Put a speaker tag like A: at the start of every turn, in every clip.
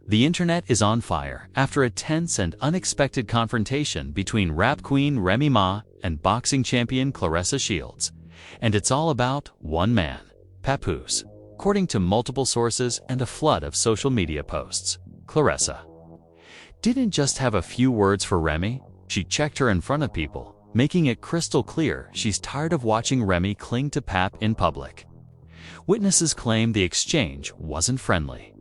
A: The internet is on fire after a tense and unexpected confrontation between rap queen Remy Ma and boxing champion Claressa Shields. And it's all about one man, Papoose. According to multiple sources and a flood of social media posts, Claressa didn't just have a few words for Remy, she checked her in front of people, making it crystal clear she's tired of watching Remy cling to Pap in public. Witnesses claim the exchange wasn't friendly,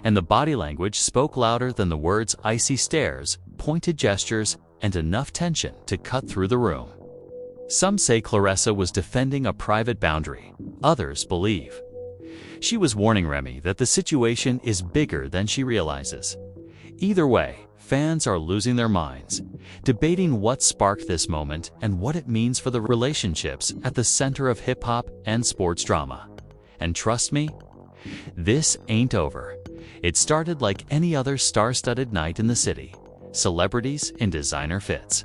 A: and the body language spoke louder than the words: icy stares, pointed gestures, and enough tension to cut through the room. Some say Claressa was defending a private boundary. Others believe she was warning Remy that the situation is bigger than she realizes. Either way, fans are losing their minds, debating what sparked this moment and what it means for the relationships at the center of hip-hop and sports drama. And trust me, this ain't over. It started like any other star-studded night in the city. Celebrities in designer fits,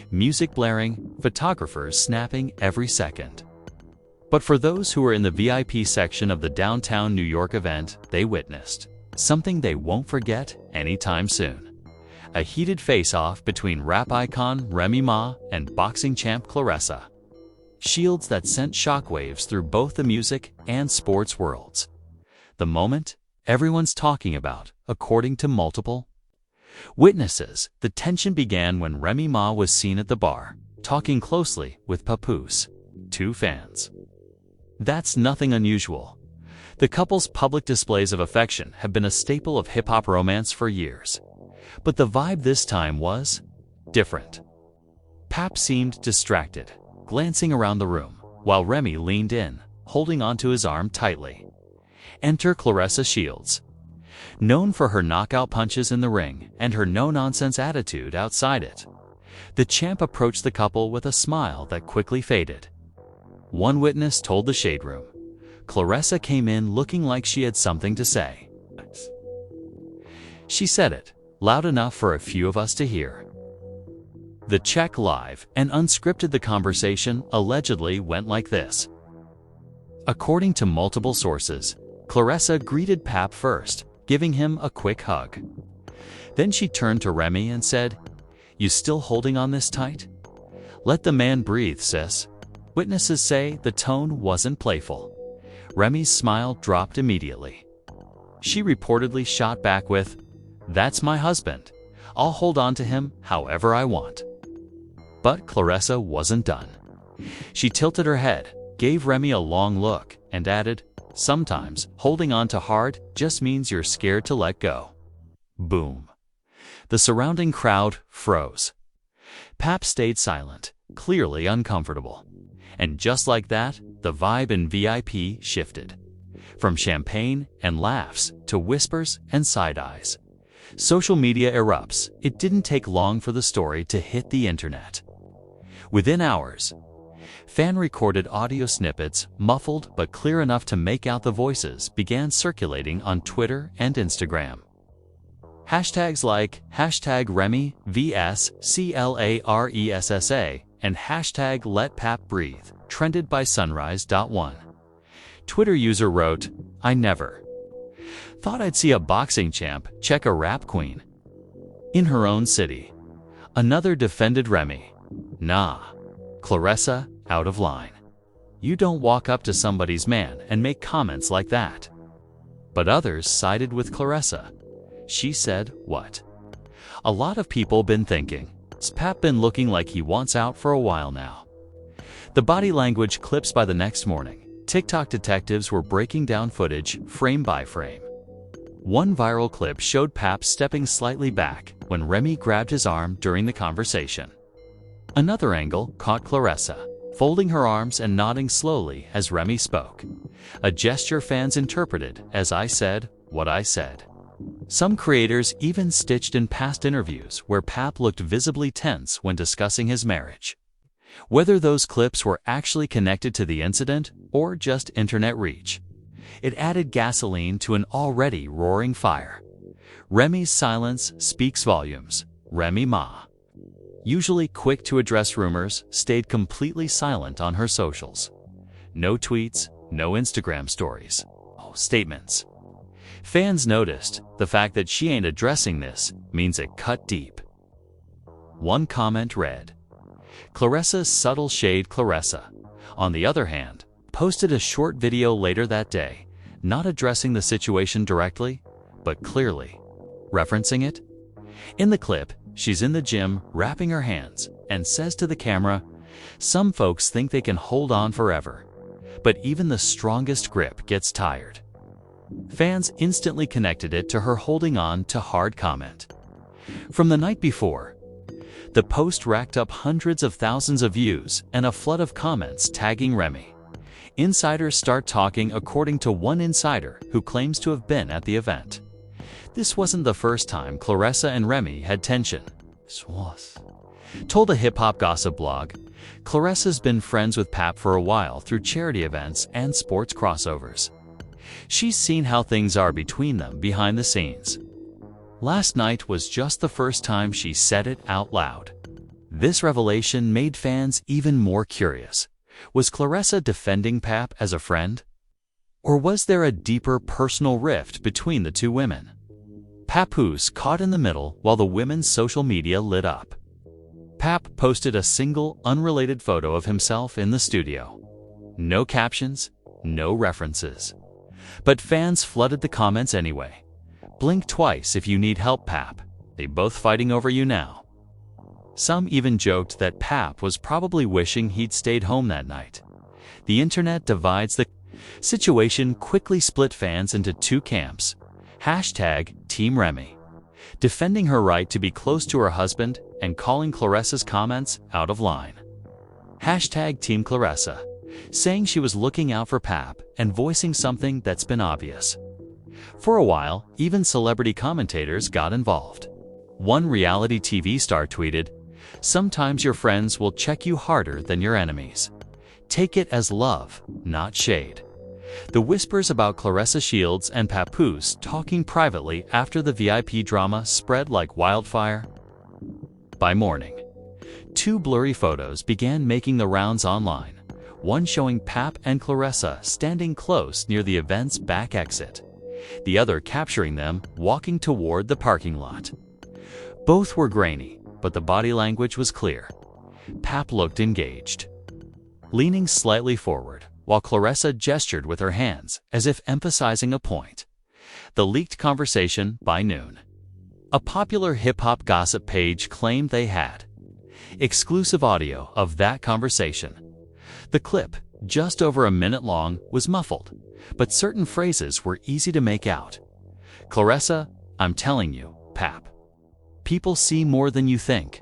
A: music blaring, photographers snapping every second. But for those who were in the VIP section of the downtown New York event, they witnessed something they won't forget anytime soon. A heated face-off between rap icon Remy Ma and boxing champ Claressa Shields that sent shockwaves through both the music and sports worlds. The moment everyone's talking about, according to multiple witnesses. The tension began when Remy Ma was seen at the bar, talking closely with Papoose, two fans. That's nothing unusual. The couple's public displays of affection have been a staple of hip-hop romance for years. But the vibe this time was different. Pap seemed distracted, glancing around the room, while Remy leaned in, holding onto his arm tightly. Enter Claressa Shields. Known for her knockout punches in the ring and her no-nonsense attitude outside it, the champ approached the couple with a smile that quickly faded. One witness told the Shade Room, Claressa came in looking like she had something to say. She said it, loud enough for a few of us to hear. The check live and unscripted. The conversation allegedly went like this. According to multiple sources, Claressa greeted Pap first, giving him a quick hug. Then she turned to Remy and said, "You still holding on this tight? Let the man breathe, sis." Witnesses say the tone wasn't playful. Remy's smile dropped immediately. She reportedly shot back with, "That's my husband. I'll hold on to him however I want." But Claressa wasn't done. She tilted her head, gave Remy a long look, and added, "Sometimes holding on to hard just means you're scared to let go." Boom. The surrounding crowd froze. Pap stayed silent, clearly uncomfortable. And just like that, the vibe in VIP shifted. From champagne and laughs to whispers and side eyes. Social media erupts. It didn't take long for the story to hit the internet. Within hours, fan-recorded audio snippets, muffled but clear enough to make out the voices, began circulating on Twitter and Instagram. Hashtags like #Remy vs Claressa and #LetPapBreathe trended by Sunrise.1. Twitter user wrote, "I never thought I'd see a boxing champ check a rap queen in her own city." Another defended Remy. "Nah, Claressa, out of line. You don't walk up to somebody's man and make comments like that." But others sided with Claressa. She said, "What? A lot of people been thinking. Pap been looking like he wants out for a while now." The body language clips. By the next morning, TikTok detectives were breaking down footage frame by frame. One viral clip showed Pap stepping slightly back when Remy grabbed his arm during the conversation. Another angle caught Claressa folding her arms and nodding slowly as Remy spoke, a gesture fans interpreted as "I said what I said." Some creators even stitched in past interviews where Pap looked visibly tense when discussing his marriage. Whether those clips were actually connected to the incident or just internet reach, it added gasoline to an already roaring fire. Remy's silence speaks volumes. Remy Ma, usually quick to address rumors, stayed completely silent on her socials. No tweets, no Instagram stories, no statements. Fans noticed the fact that she ain't addressing this means it cut deep. One comment read, "Claressa's subtle shade Claressa, on the other hand, posted a short video later that day, not addressing the situation directly, but clearly referencing it. In the clip, she's in the gym wrapping her hands and says to the camera, 'Some folks think they can hold on forever, but even the strongest grip gets tired.' Fans instantly connected it to her holding on to hard comment. From the night before, the post racked up hundreds of thousands of views and a flood of comments tagging Remy. Insiders start talking according to one insider who claims to have been at the event. This wasn't the first time Claressa and Remy had tension. Told a hip-hop gossip blog, Claressa's been friends with Pap for a while through charity events and sports crossovers. She's seen how things are between them behind the scenes. Last night was just the first time she said it out loud. This revelation made fans even more curious. Was Claressa defending Pap as a friend? Or was there a deeper personal rift between the two women? Papoose caught in the middle while the women's social media lit up. Pap posted a single, unrelated photo of himself in the studio. No captions, no references. But fans flooded the comments anyway. "Blink twice if you need help, Pap. They both fighting over you now." Some even joked that Pap was probably wishing he'd stayed home that night. The internet divides. The situation quickly split fans into two camps. Hashtag Team Remy, defending her right to be close to her husband and calling Claressa's comments out of line. Hashtag Team Claressa, saying she was looking out for Pap and voicing something that's been obvious. For a while, even celebrity commentators got involved. One reality TV star tweeted, "Sometimes your friends will check you harder than your enemies. Take it as love, not shade." The whispers about Claressa Shields and Papoose talking privately after the VIP drama spread like wildfire. By morning, two blurry photos began making the rounds online, one showing Pap and Claressa standing close near the event's back exit, the other capturing them walking toward the parking lot. Both were grainy, but the body language was clear. Pap looked engaged, leaning slightly forward, while Claressa gestured with her hands as if emphasizing a point. The leaked conversation by noon. A popular hip-hop gossip page claimed they had exclusive audio of that conversation. The clip, just over a minute long, was muffled, but certain phrases were easy to make out. "Claressa, I'm telling you, Pap. People see more than you think.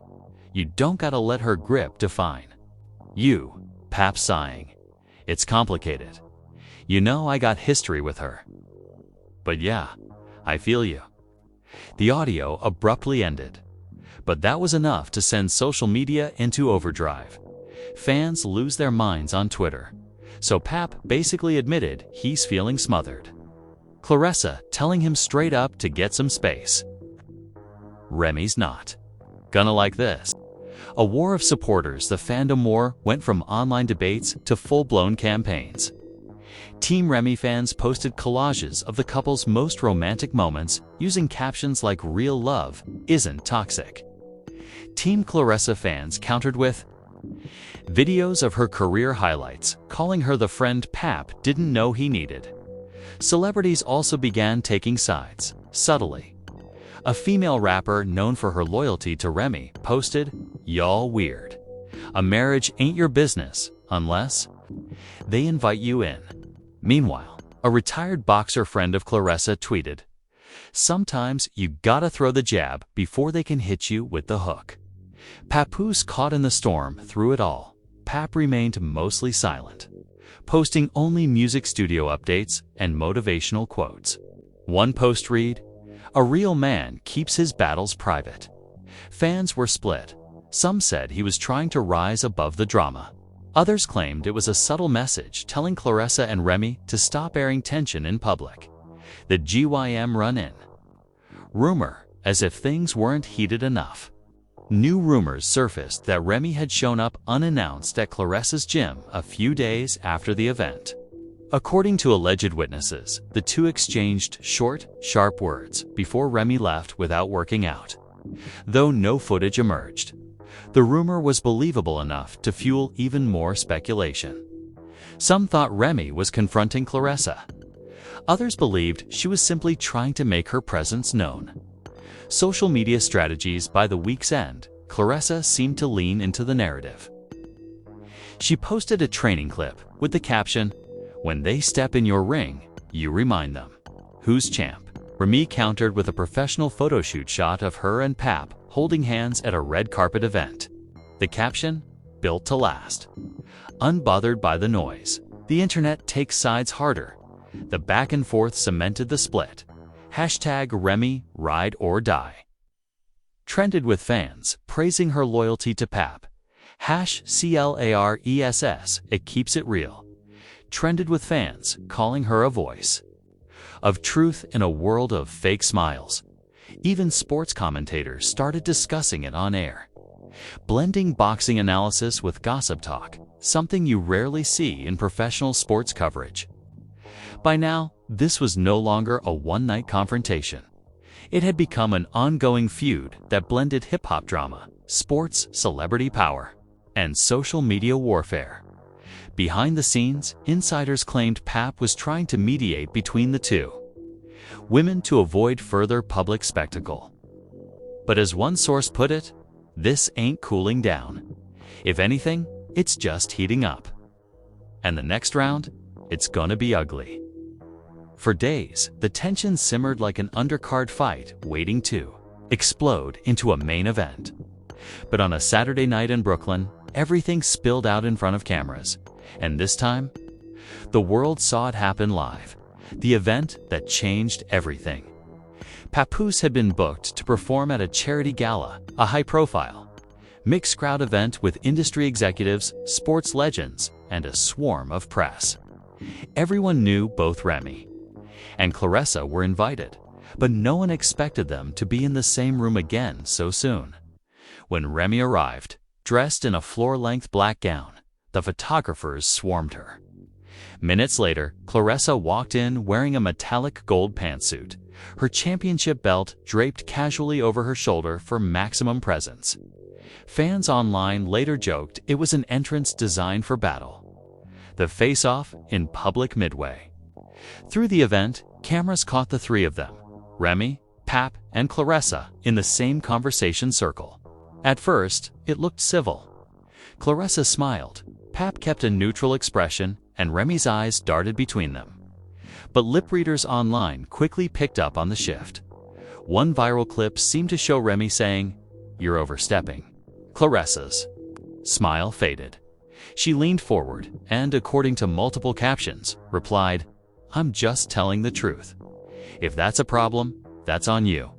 A: You don't gotta let her grip define you." Pap sighing, "It's complicated. You know I got history with her. But yeah, I feel you." The audio abruptly ended. But that was enough to send social media into overdrive. Fans lose their minds on Twitter. So Pap basically admitted he's feeling smothered. Claressa telling him straight up to get some space. Remy's not gonna like this. A war of supporters. The fandom war went from online debates to full-blown campaigns. Team Remy fans posted collages of the couple's most romantic moments using captions like "Real love isn't toxic." Team Claressa fans countered with videos of her career highlights, calling her the friend Pap didn't know he needed. Celebrities also began taking sides, subtly. A female rapper known for her loyalty to Remy posted, "Y'all weird. A marriage ain't your business unless they invite you in." Meanwhile, a retired boxer friend of Claressa tweeted, "Sometimes you gotta throw the jab before they can hit you with the hook." Papoose caught in the storm through it all. Pap remained mostly silent, posting only music studio updates and motivational quotes. One post read, "A real man keeps his battles private." Fans were split. Some said he was trying to rise above the drama. Others claimed it was a subtle message telling Claressa and Remy to stop airing tension in public. The GYM run-in. Rumor, as if things weren't heated enough. New rumors surfaced that Remy had shown up unannounced at Claressa's gym a few days after the event. According to alleged witnesses, the two exchanged short, sharp words before Remy left without working out. Though no footage emerged, the rumor was believable enough to fuel even more speculation. Some thought Remy was confronting Claressa. Others believed she was simply trying to make her presence known. Social media strategies by the week's end, Claressa seemed to lean into the narrative. She posted a training clip with the caption, "When they step in your ring, you remind them. Who's champ?" Remy countered with a professional photo shoot shot of her and Pap holding hands at a red carpet event. The caption, "Built to last." Unbothered by the noise, the internet takes sides harder. The back and forth cemented the split. Hashtag Remy ride or die trended with fans praising her loyalty to Pap. #CLARESS it keeps it real trended with fans calling her a voice of truth in a world of fake smiles. Even sports commentators started discussing it on air, blending boxing analysis with gossip talk, something you rarely see in professional sports coverage. By now, this was no longer a one-night confrontation. It had become an ongoing feud that blended hip-hop drama, sports, celebrity power, and social media warfare. Behind the scenes, insiders claimed Pap was trying to mediate between the two women to avoid further public spectacle. But as one source put it, this ain't cooling down. If anything, it's just heating up. And the next round, it's gonna be ugly. For days, the tension simmered like an undercard fight waiting to explode into a main event. But on a Saturday night in Brooklyn, everything spilled out in front of cameras. And this time, the world saw it happen live. The event that changed everything. Papoose had been booked to perform at a charity gala, a high-profile, mixed-crowd event with industry executives, sports legends, and a swarm of press. Everyone knew both Remy and Claressa were invited, but no one expected them to be in the same room again so soon. When Remy arrived, dressed in a floor-length black gown, the photographers swarmed her. Minutes later, Claressa walked in wearing a metallic gold pantsuit, her championship belt draped casually over her shoulder for maximum presence. Fans online later joked it was an entrance designed for battle. The face-off in public midway. Through the event, cameras caught the three of them, Remy, Pap, and Claressa, in the same conversation circle. At first, it looked civil. Claressa smiled, Pap kept a neutral expression, and Remy's eyes darted between them. But lip readers online quickly picked up on the shift. One viral clip seemed to show Remy saying, "You're overstepping." Claressa's smile faded. She leaned forward and, according to multiple captions, replied, "I'm just telling the truth. If that's a problem, that's on you."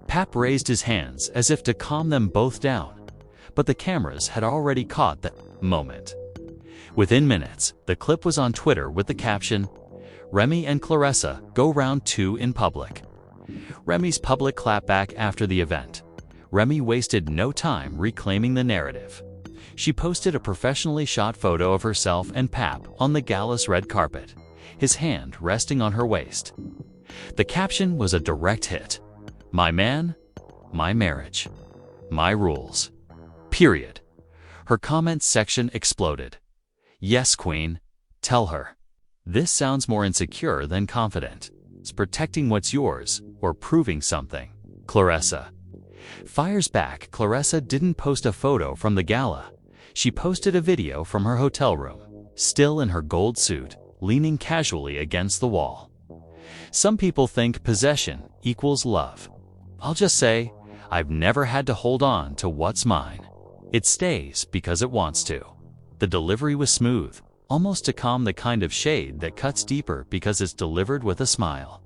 A: Pap raised his hands as if to calm them both down, but the cameras had already caught that moment. Within minutes, the clip was on Twitter with the caption, "Remy and Claressa go round 2 in public." Remy's public clapback after the event. Remy wasted no time reclaiming the narrative. She posted a professionally shot photo of herself and Pap on the gala's red carpet, his hand resting on her waist. The caption was a direct hit. "My man, my marriage, my rules. Period." Her comments section exploded. "Yes, Queen, tell her. This sounds more insecure than confident. It's protecting what's yours or proving something." Claressa fires back. Claressa didn't post a photo from the gala. She posted a video from her hotel room, still in her gold suit, leaning casually against the wall. Some people think possession equals love. I'll just say, I've never had to hold on to what's mine. It stays because it wants to. The delivery was smooth, almost to calm the kind of shade that cuts deeper because it's delivered with a smile.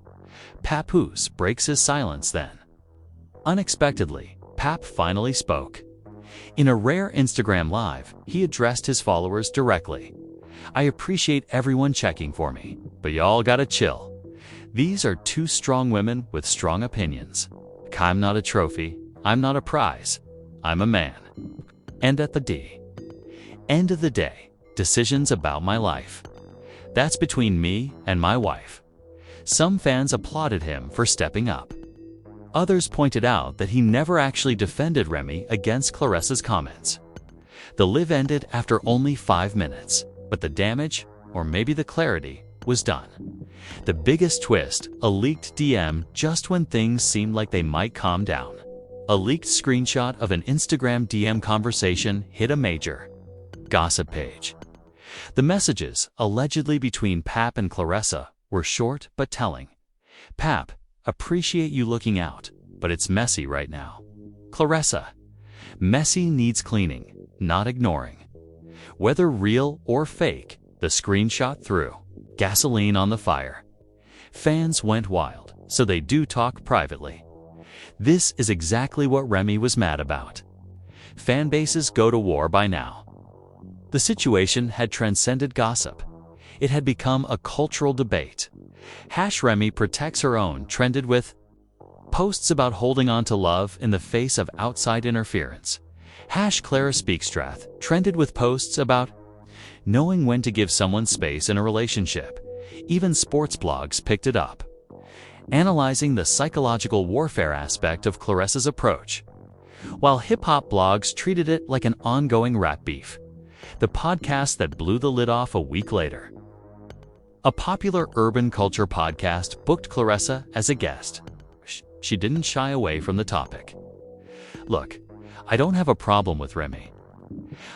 A: Papoose breaks his silence then. Unexpectedly, Pap finally spoke. In a rare Instagram live, he addressed his followers directly. "I appreciate everyone checking for me, but y'all gotta chill. These are 2 strong women with strong opinions. I'm not a trophy, I'm not a prize, I'm a man. And at the end of the day, decisions about my life. That's between me and my wife." Some fans applauded him for stepping up. Others pointed out that he never actually defended Remy against Claressa's comments. The live ended after only 5 minutes, but the damage, or maybe the clarity, was done. The biggest twist, a leaked DM just when things seemed like they might calm down. A leaked screenshot of an Instagram DM conversation hit a major gossip page. The messages, allegedly between Pap and Claressa, were short but telling. "Pap, appreciate you looking out, but it's messy right now." Claressa, "Messy needs cleaning, not ignoring." Whether real or fake, the screenshot threw gasoline on the fire. Fans went wild, so they do talk privately. This is exactly what Remy was mad about. Fan bases go to war by now. The situation had transcended gossip. It had become a cultural debate. #Remy protects her own trended with posts about holding on to love in the face of outside interference. #Clara Speakstrath trended with posts about knowing when to give someone space in a relationship. Even sports blogs picked it up, analyzing the psychological warfare aspect of Claressa's approach, while hip-hop blogs treated it like an ongoing rap beef. The podcast that blew the lid off a week later. A popular urban culture podcast booked Claressa as a guest. She didn't shy away from the topic. "Look, I don't have a problem with Remy.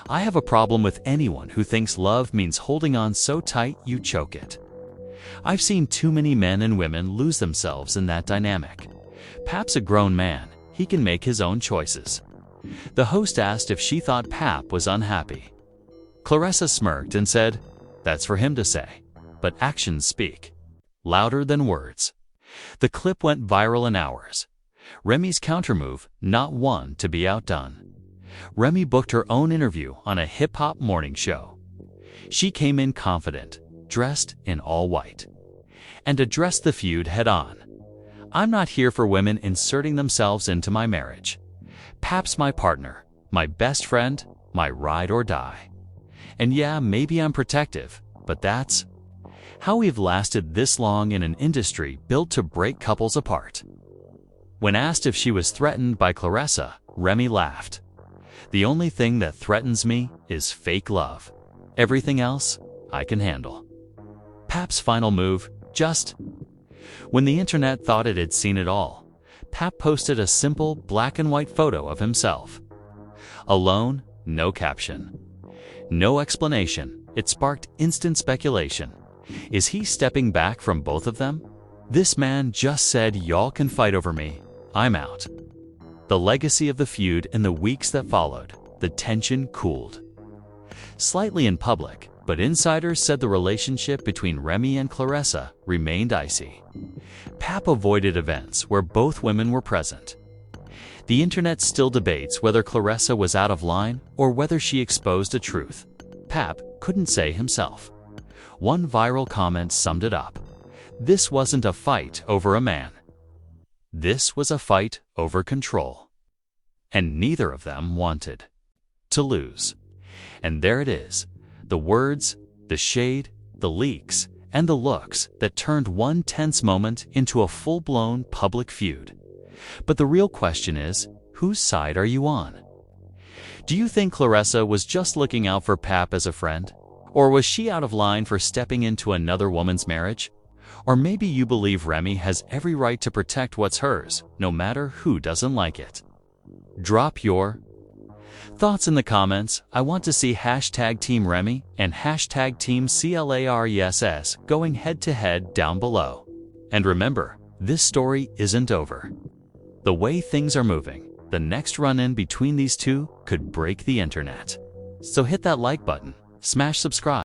A: I have a problem with anyone who thinks love means holding on so tight you choke it. I've seen too many men and women lose themselves in that dynamic. Pap's a grown man, he can make his own choices." The host asked if she thought Pap was unhappy. Claressa smirked and said, "That's for him to say, but actions speak louder than words." The clip went viral in hours. Remy's countermove, not one to be outdone. Remy booked her own interview on a hip-hop morning show. She came in confident, dressed in all white, and addressed the feud head-on. "I'm not here for women inserting themselves into my marriage. Pap's my partner, my best friend, my ride or die. And yeah, maybe I'm protective, but that's how we've lasted this long in an industry built to break couples apart." When asked if she was threatened by Claressa, Remy laughed. "The only thing that threatens me is fake love. Everything else, I can handle." Pap's final move, just when the internet thought it had seen it all, Pap posted a simple black and white photo of himself. Alone, no caption, no explanation. It sparked instant speculation. Is he stepping back from both of them? This man just said, "Y'all can fight over me, I'm out." The legacy of the feud in the weeks that followed, the tension cooled slightly in public, but insiders said the relationship between Remy and Claressa remained icy. Pap avoided events where both women were present. The internet still debates whether Claressa was out of line or whether she exposed a truth. Pap couldn't say himself. One viral comment summed it up. This wasn't a fight over a man. This was a fight over control. And neither of them wanted to lose. And there it is, the words, the shade, the leaks, and the looks that turned one tense moment into a full-blown public feud. But the real question is, whose side are you on? Do you think Claressa was just looking out for Pap as a friend? Or was she out of line for stepping into another woman's marriage? Or maybe you believe Remy has every right to protect what's hers, no matter who doesn't like it. Drop your thoughts in the comments. I want to see #Team Remy and #Team Claress going head-to-head down below. And remember, this story isn't over. The way things are moving, the next run-in between these two could break the internet. So hit that like button, smash subscribe.